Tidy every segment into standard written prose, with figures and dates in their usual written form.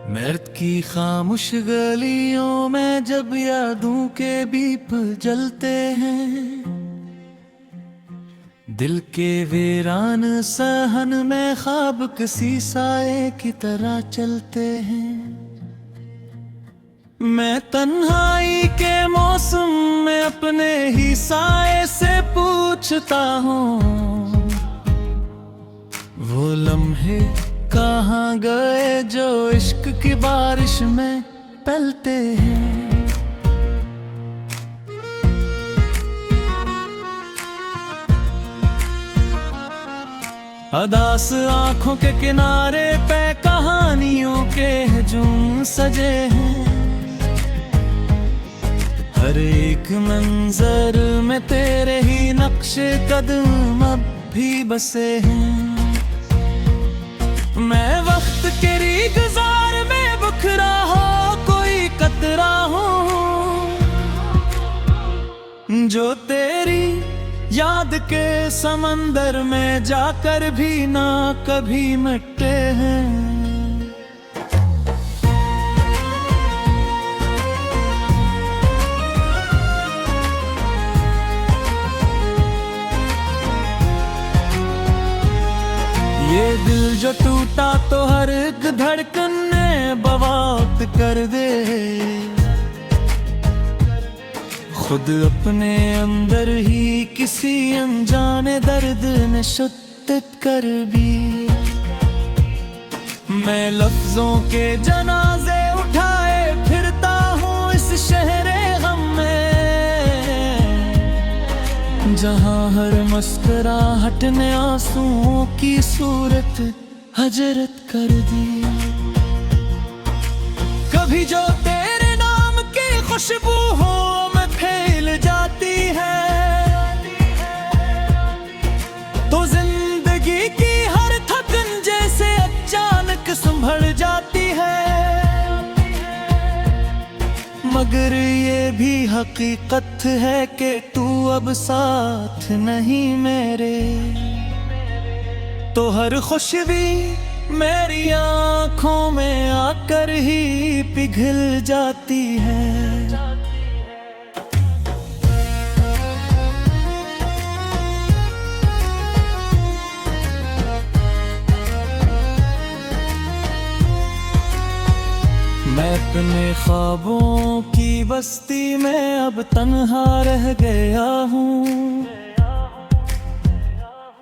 मर्द की खामोश गलियों में जब यादों के बीप जलते हैं, दिल के वीरान सहन में ख्वाब किसी साए की तरह चलते हैं। मैं तन्हाई के मौसम में अपने ही साए से पूछता हूँ, वो लम्हे कहाँ गए जो इश्क की बारिश में पलते हैं। अदास आंखों के किनारे पे कहानियों के हजूम सजे हैं, हर एक मंजर में तेरे ही नक्शे कदम अब भी बसे हैं। मैं वक्त के रीगज़ार में बुखरा हो कोई कतरा हूँ, जो तेरी याद के समंदर में जाकर भी ना कभी मिटते हैं। ये दिल जो टूटा तो हर एक धड़कन ने बवात कर दे, खुद अपने अंदर ही किसी अनजाने दर्द ने शुद्धित कर भी। मैं लफ्जों के जनाजे उठाए फिरता हूँ इस शहरे गम में, जहाँ हर मुस्कुराहट ने आंसुओं की सूरत हजरत कर दी। कभी जो तेरे नाम की खुशबू हो में फैल जाती है, तो जिंदगी की हर थकन जैसे अचानक संभल जाती है। मगर ये भी हकीकत है कि तू अब साथ नहीं मेरे, तो हर खुशबू मेरी आँखों में आकर ही पिघल जाती है। मैं अपने ख्वाबों की बस्ती में अब तन्हा रह गया हूँ,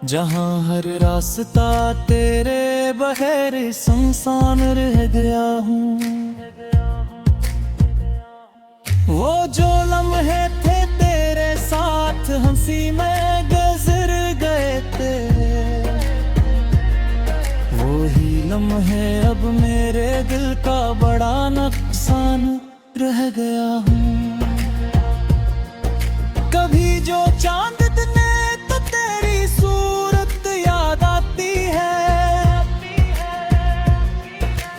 जहाँ हर रास्ता तेरे बगैर सुनसान रह गया हूँ। वो जो लम्हे थे तेरे साथ हंसी में गुजर गए थे, वो ही लम्हे अब मेरे दिल का बड़ा नुकसान रह गया हूँ। कभी जो चांद ने तो तेरी सूरत याद आती है,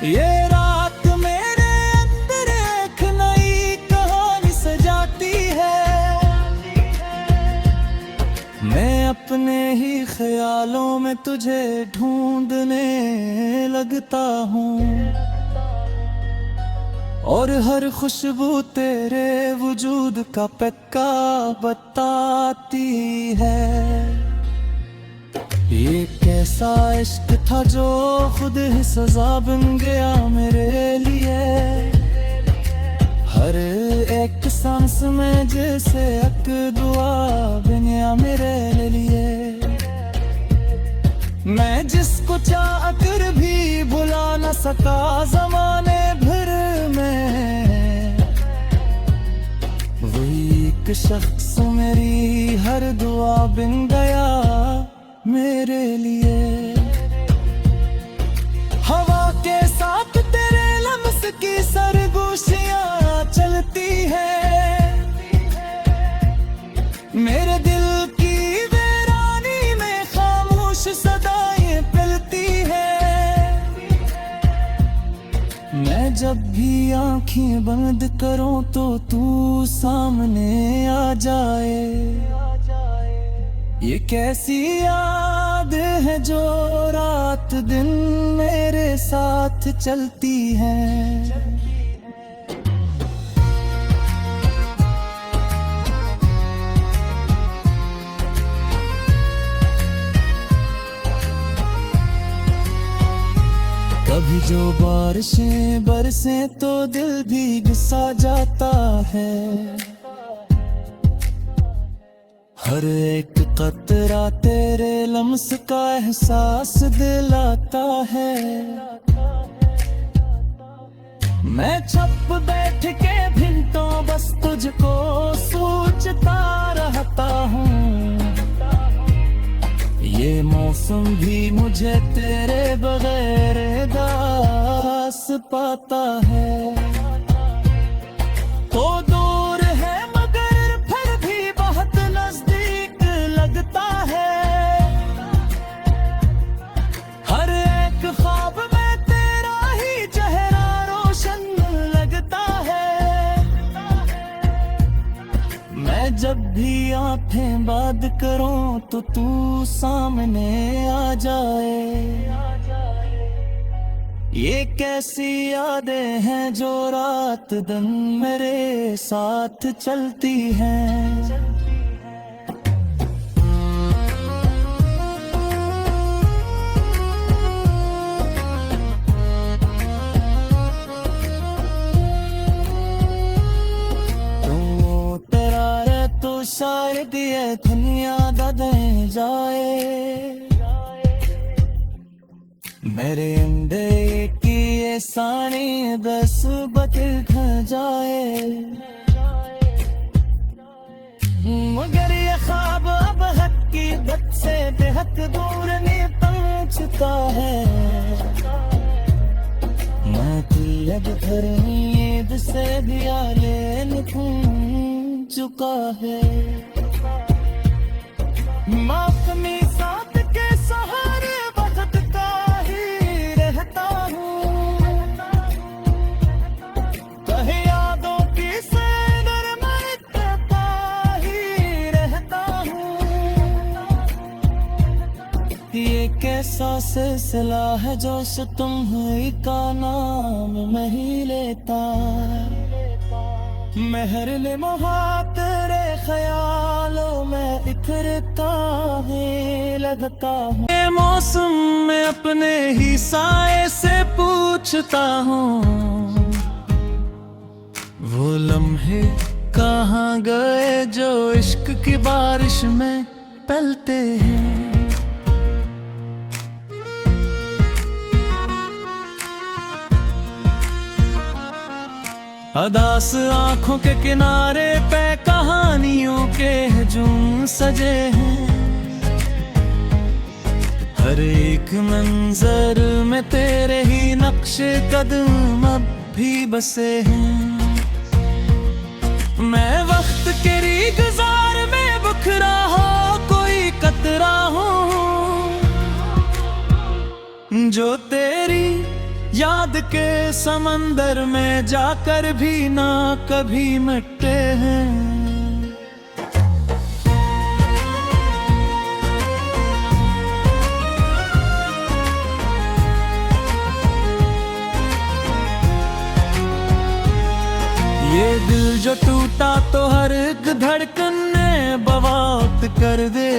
ये रात मेरे अंदर एक नई कहानी सजाती है। मैं अपने ही ख्यालों में तुझे ढूंढने लगता हूँ, और हर खुशबू तेरे वजूद का पक्का बताती है। ये कैसा इश्क था जो खुद ही सजा बन गया मेरे लिए, हर एक सांस में जैसे एक दुआ बनिया मेरे लिए। मैं जिसको चाह कर भी भुला न सका ज़माने भर में, वही एक शख्स मेरी हर दुआ बन गया मेरे लिए। हवा के साथ तेरे लम्स की सरगोशियां चलती है, मेरे दिल की वीरानी में खामोश सदाएं पिलती है। मैं जब भी आंखें बंद करूं तो तू सामने आ जाए। ये कैसी याद है जो रात दिन मेरे साथ चलती हैं। कभी जो बारिशें बरसें तो दिल भीग सा जाता है। हर एक कतरा तेरे लम्स का एहसास दिलाता है। मैं छप बैठ के भिंटों बस तुझको सोचता रहता हूँ। ये मौसम भी मुझे तेरे बगैर दास पाता है। तो दूर है मगर फिर भी बहुत नजदीक लगता है। हर एक ख्वाब में तेरा ही चेहरा रोशन लगता है। मैं जब भी आंखें बंद करूं तो तू सामने आ जाए। ये कैसी यादें हैं जो रात दिन मेरे साथ चलती हैं। शायद ये दुनिया बदल जाए। मेरे अंदर की ये सानी बस बदल जाए। मगर ये ख्वाब अब हकीकत से बेहद दूर नहीं पहुंचता है। मैं तो अब घर नींद से भी आले चुका है। मौसमी साथ के सहारे वक्त का ही रहता हूँ। कहीं यादों की सैर में करता ही रहता हूँ। ये कैसा सिलसिला है जो तुम्हारी का नाम मैं ही लेता। महर ले मोहब्बत तेरे ख्यालों में इखरता है लगता हूँ। ये मौसम में अपने ही साए से पूछता हूँ। वो लम्हे कहाँ गए जो इश्क की बारिश में पलते हैं। अदास आंखों के किनारे पे कहानियों के हजूम सजे हैं। हर एक मंजर में तेरे ही नक्शे कदम अब भी बसे हैं। मैं वक्त के रीगजार में बुखरा हो कोई कतरा हूँ जो तेरी याद के समंदर में जाकर भी ना कभी मिटते हैं। ये दिल जो टूटा तो हर एक धड़कन ने बवात कर दे।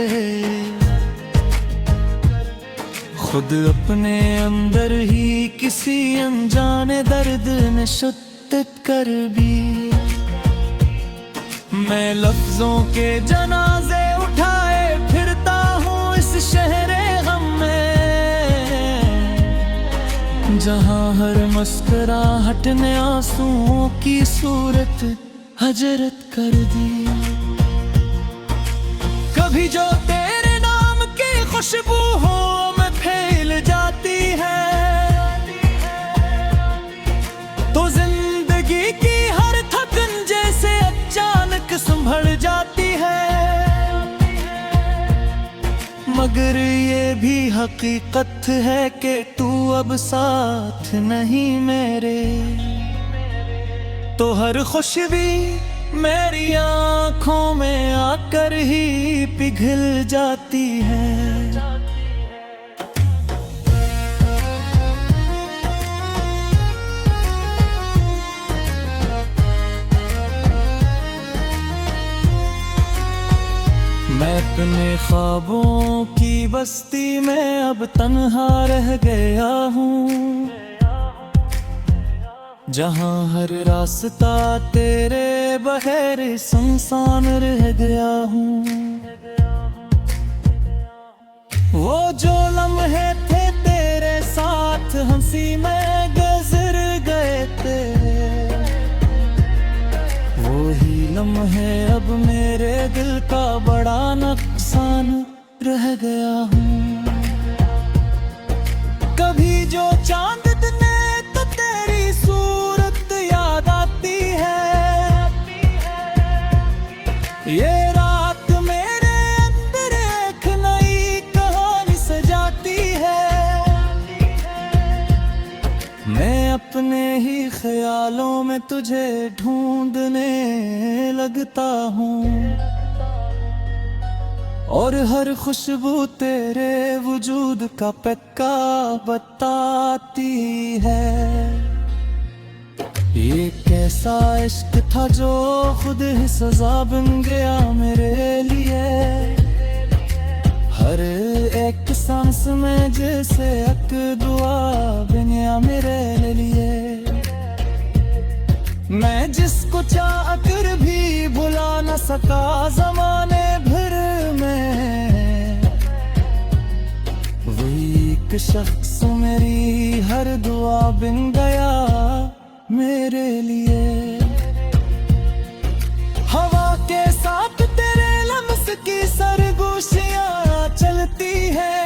खुद अपने अंदर ही किसी अनजाने दर्द ने शुद्ध कर भी। मैं लफ्जों के जनाजे उठाए फिरता हूँ इस शहरे गम में, जहाँ हर मुस्कुराहट ने आंसुओं की सूरत हजरत कर दी। कभी जो तेरे नाम की खुशबू हो में फैल जाती है, तो जिंदगी की हर थकन जैसे अचानक संभल जाती है। मगर ये भी हकीकत है कि तू अब साथ नहीं मेरे, तो हर खुशबू मेरी आँखों में आकर ही पिघल जाती है। अपने ख्वाबों की बस्ती में अब तन्हा रह गया हूँ, जहाँ हर रास्ता तेरे बगैर सुनसान रह गया हूँ। वो जो लम्हे थे तेरे साथ हंसी में गुजर गए थे, वो ही लम्हे अब मेरे दिल का बड़ा नुकसान रह गया हूँ। कभी जो चांद दिने तो तेरी सूरत याद आती है, ये रात मेरे अंदर एक नई कहानी सजाती है। मैं अपने ही ख्यालों में तुझे ढूंढने लगता हूँ, और हर खुशबू तेरे वजूद का पक्का बताती है। ये कैसा इश्क था जो खुद ही सजा बन गया मेरे लिए, हर एक सांस में जैसे एक दुआ बनिया मेरे लिए। मैं जिसको चाह कर भी भुला न सका ज़माने भर में, वही एक शख्स मेरी हर दुआ बन गया मेरे लिए। हवा के साथ तेरे लम्स की सरगोशियां चलती है,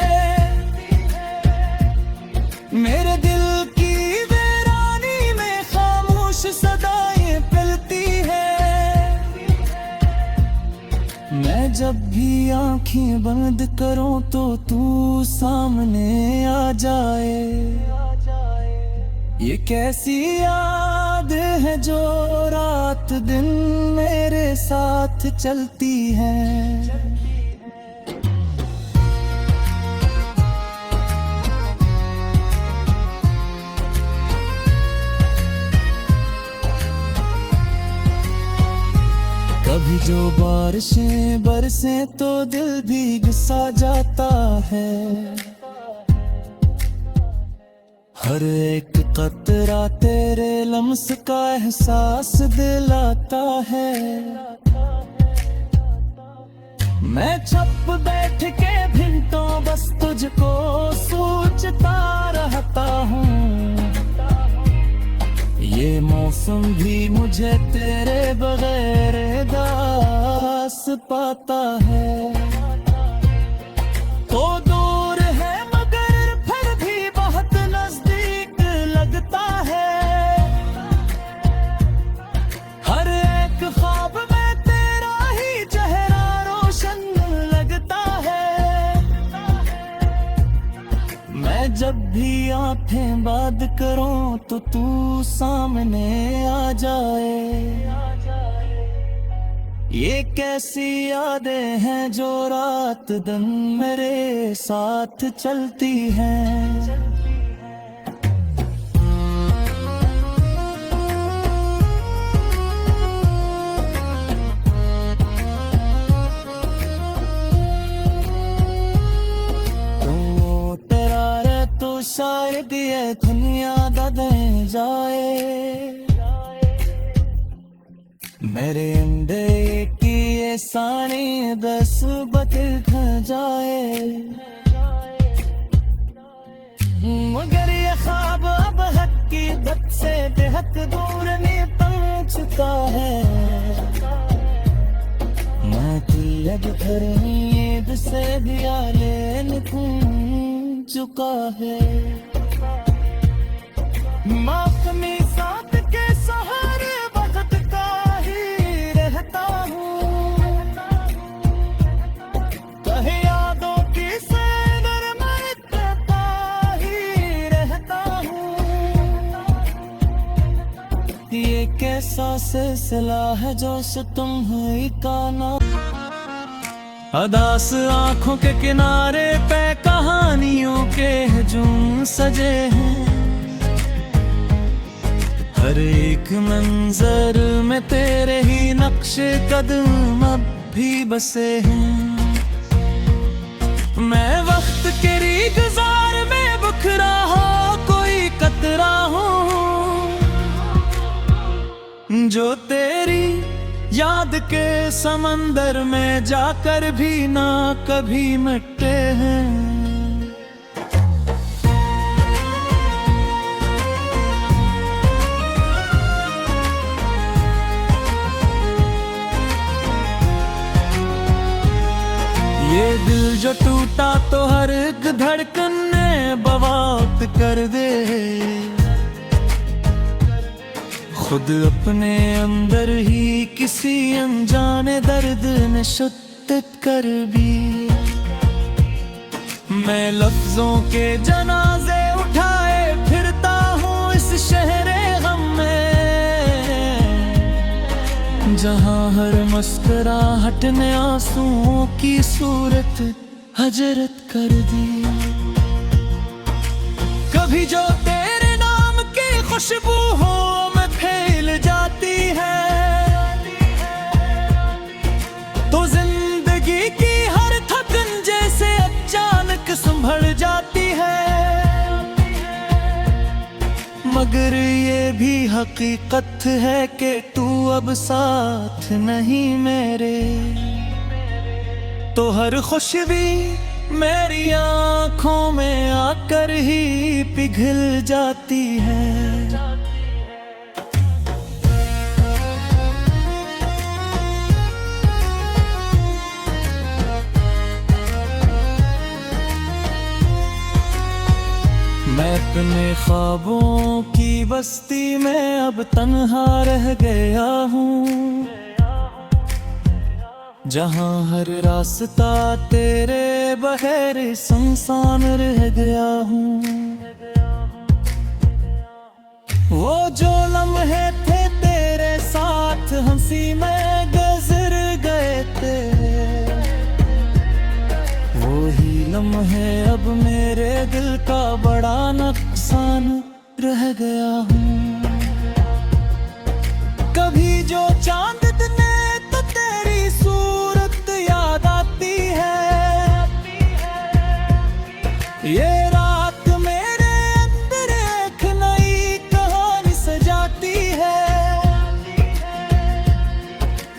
मेरे दिल की वीरानी में खामोश सदाएं पिलती है। मैं जब भी आंखें बंद करूं तो तू सामने आ जाए। ये कैसी याद है जो रात दिन मेरे साथ चलती है। कभी जो बारिशें बरसें तो दिल भीग सा जाता है, हर एक कतरा तेरे लम्स का एहसास दिलाता है। मैं छप बैठ के भी तो बस तुझको सोचता रहता हूँ, ये मौसम भी मुझे तेरे बगैर दास पाता है। तो दूर है मगर फिर भी बहुत नजदीक लगता है, हर एक ख्वाब में तेरा ही चेहरा रोशन लगता है। मैं जब भी आंखें बंद करूं तो तू सामने आ जाए। ये कैसी यादें हैं जो रात दिन मेरे साथ चलती हैं। शायद ये दुनिया दे जाए, मेरे अंदे की ये सानी बस बदल जाए। मगर ये ख्वाब अब हकीकत से बेहद दूर निकल चुका है। मैं तिलक भर नींद से दिया लेने चुका है। मौसमी साथ के सहारे वक्त का ही रहता हूँ, कहीं यादों की सैर में रहता ही रहता हूँ। ये कैसा सिलसिला है जो तुम ही का नाम, अदास आंखों के किनारे पे कहानियों के हजूम सजे हैं। हर एक मंजर में तेरे ही नक्शे कदम अब भी बसे हैं। मैं वक्त के गुजार में बखरा हो कोई कतरा हूँ, जो तेरी याद के समंदर में जाकर भी ना कभी मिटते हैं। ये दिल जो टूटा तो हर एक धड़कन ने बवात कर दे, खुद अपने अंदर ही किसी अनजाने दर्द ने शुद्ध कर भी। मैं लफ्जों के जनाजे उठाए फिरता हूँ इस शहरे गम में, जहाँ हर मुस्कुराहट ने आंसुओं की सूरत हजरत कर दी। कभी जो तेरे नाम की खुशबू हो में फैल जाती है, तो जिंदगी की हर थकन जैसे अचानक संभल जाती है। मगर ये भी हकीकत है कि तू अब साथ नहीं मेरे, तो हर खुशबी मेरी आंखों में आकर ही पिघल जाती है। मैं अपने ख्वाबों की बस्ती में अब तन्हा रह गया हूँ, जहाँ हर रास्ता तेरे बगैर सुनसान रह गया हूँ। वो जो लम्हे थे तेरे साथ हंसी में गुजर गए थे, वो ही लम्हे अब मेरे दिल का बड़ा नुकसान रह गया हूँ। कभी जो चांद ने तो तेरी सूरत याद आती है, ये रात मेरे अंदर एक नई कहानी सजाती है।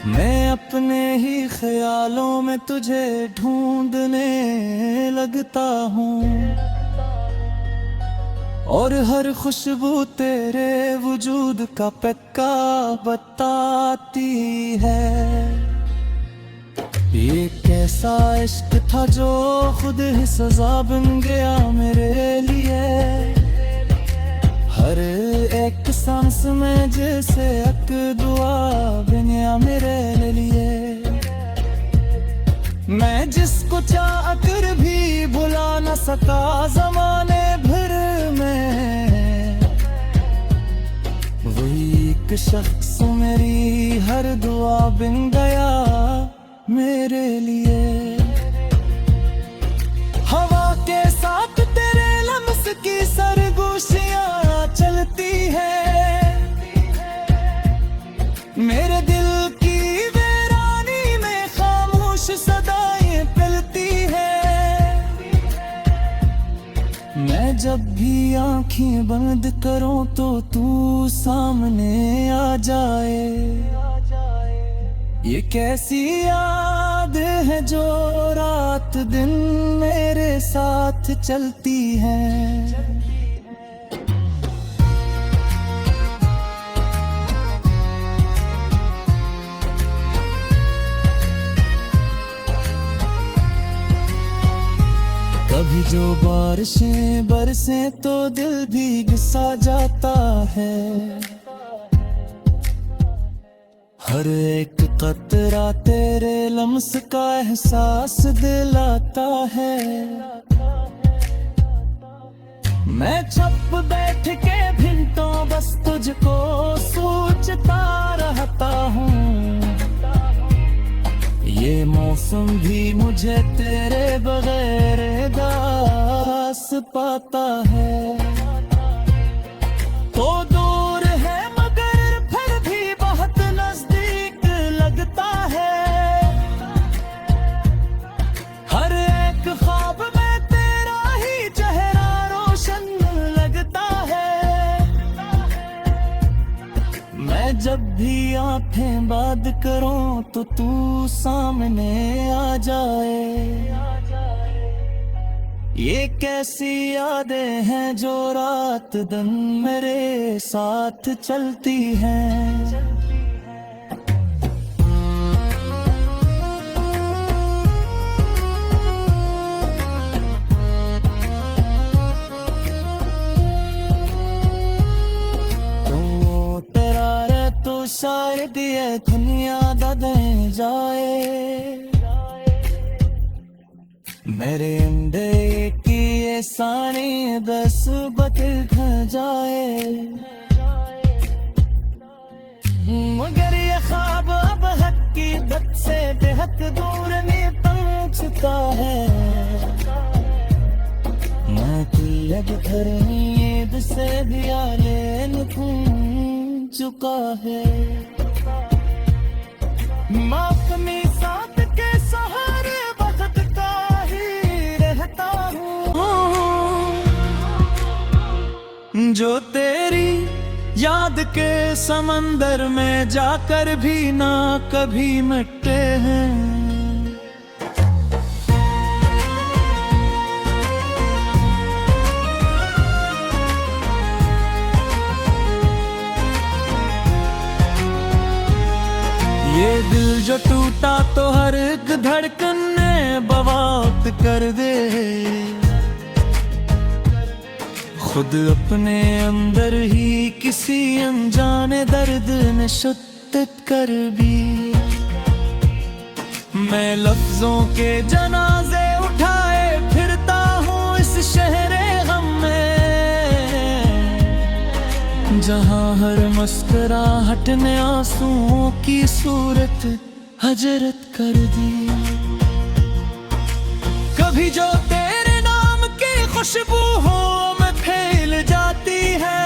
मैं अपने ही ख्यालों में तुझे ढूंढने लगता हूँ, और हर खुशबू तेरे वजूद का पक्का बताती है। ये कैसा इश्क था जो खुद ही सजा बन गया मेरे लिए, हर एक सांस में जैसे एक दुआ बनिया मेरे लिए। मैं जिसको चाह कर भी भुला न सका ज़माने भर में, वही एक शख्स मेरी हर दुआ बन गया मेरे लिए। हवा के साथ तेरे लम्स की सरगोशियां चलती है, मेरे दिल की वीरानी में खामोश सदाएं पिलती है। मैं जब भी आंखें बंद करूं तो तू सामने आ जाए, ये कैसी याद है जो रात दिन मेरे साथ चलती है। कभी जो बारिशें बरसे तो दिल भी गुस्सा जाता है, हर एक कतरा तेरे लम्स का एहसास दिलाता है। मैं छप बैठ के घंटों बस तुझको सोचता रहता हूँ, ये मौसम भी मुझे तेरे बगैर दास पाता है। तो दूर है मगर फिर भी बहुत नजदीक लगता है, हर एक ख्वाब जब भी आंखें बंद करूं तो तू सामने आ जाए। ये कैसी यादें हैं जो रात दिन मेरे साथ चलती हैं। शायद ये दुनिया बदल जाए, मेरे अंदर की ये सारी बस बदल जाए। मगर ये ख्वाब अब हकीकत से बेहद दूर नहीं पहुंच चुका है। मैं अब घर नींद से भी आलेन चुका है। मौसमी साथ के सहारे वक्त का ही रहता हूँ, जो तेरी याद के समंदर में जाकर भी ना कभी मिटते हैं। ये दिल जो टूटा तो हर एक धड़कन ने बवात कर दे। खुद अपने अंदर ही किसी अनजाने दर्द ने शुद्ध कर भी। मैं लफ्जों के जनाजे उठाए फिरता हूँ इस शहरे गम में, जहाँ हर मुस्कुराहट ने आंसुओं की सूरत हजरत कर दी। कभी जो तेरे नाम की खुशबू हो में फैल जाती है,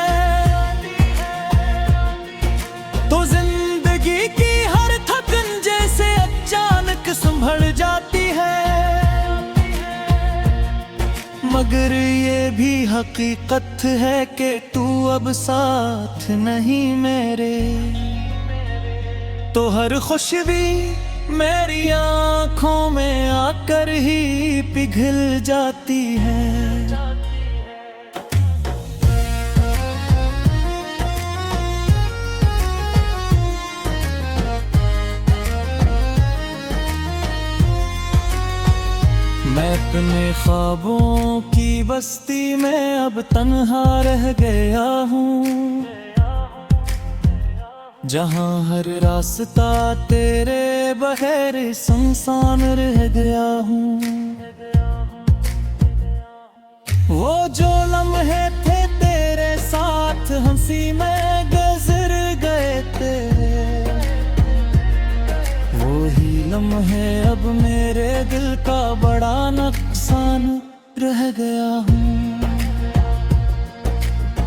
तो जिंदगी की हर थकन जैसे अचानक संभल जाती है। मगर ये भी हकीकत है कि तू अब साथ नहीं मेरे, तो हर खुशबू मेरी आंखों में आकर ही पिघल जाती है। मैं अपने ख्वाबों की बस्ती में अब तन्हा रह गया हूँ, जहाँ हर रास्ता तेरे बगैर सुनसान रह गया हूँ। वो जो लम्हे थे तेरे साथ हंसी में गुजर गए थे, वही लम्हे अब मेरे दिल का बड़ा नुकसान रह गया हूँ।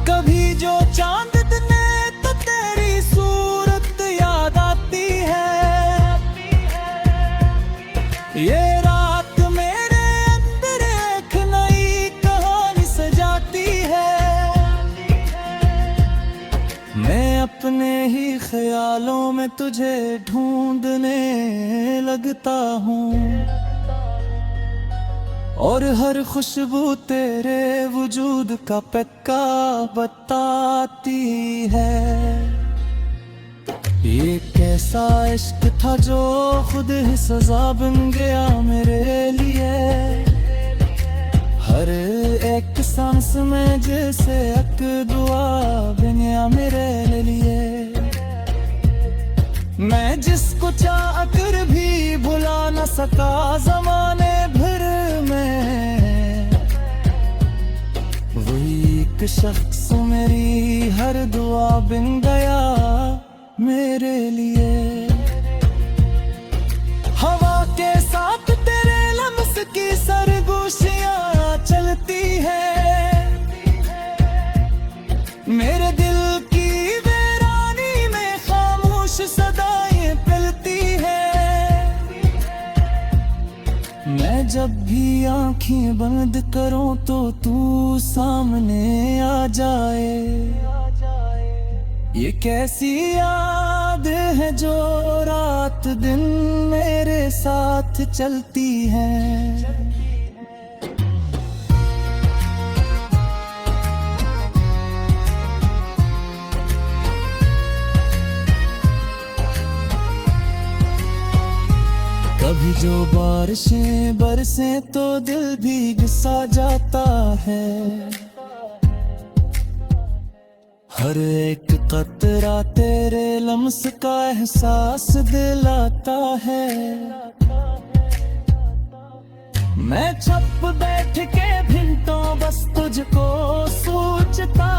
कभी जो चांद ने तो तेरी सूरत याद आती है, ये रात मेरे अंदर एक नई कहानी सजाती है। मैं अपने ही ख्यालों में तुझे ढूंढने लगता हूँ, और हर खुशबू तेरे वजूद का पक्का बताती है। ये कैसा इश्क था जो खुद ही सजा बन गया मेरे लिए। हर एक सांस में जैसे एक दुआ बनिया मेरे लिए। मैं जिसको चाह कर भी भुला न सका ज़माने भर में, वही एक शख्स मेरी हर दुआ बन गया मेरे लिए। हवा के साथ तेरे लम्स की सरगोशियां चलती है, मेरे दिल की वीरानी में खामोश सदाएं पिलती है। मैं जब भी आंखें बंद करूं तो तू सामने आ जाए। ये कैसी याद है जो रात दिन मेरे साथ चलती है। कभी जो बारिशें बरसें तो दिल भीग सा जाता है। हर एक कतरा तेरे लम्स का एहसास दिलाता है। मैं छप बैठ के भिंटों बस तुझको सोचता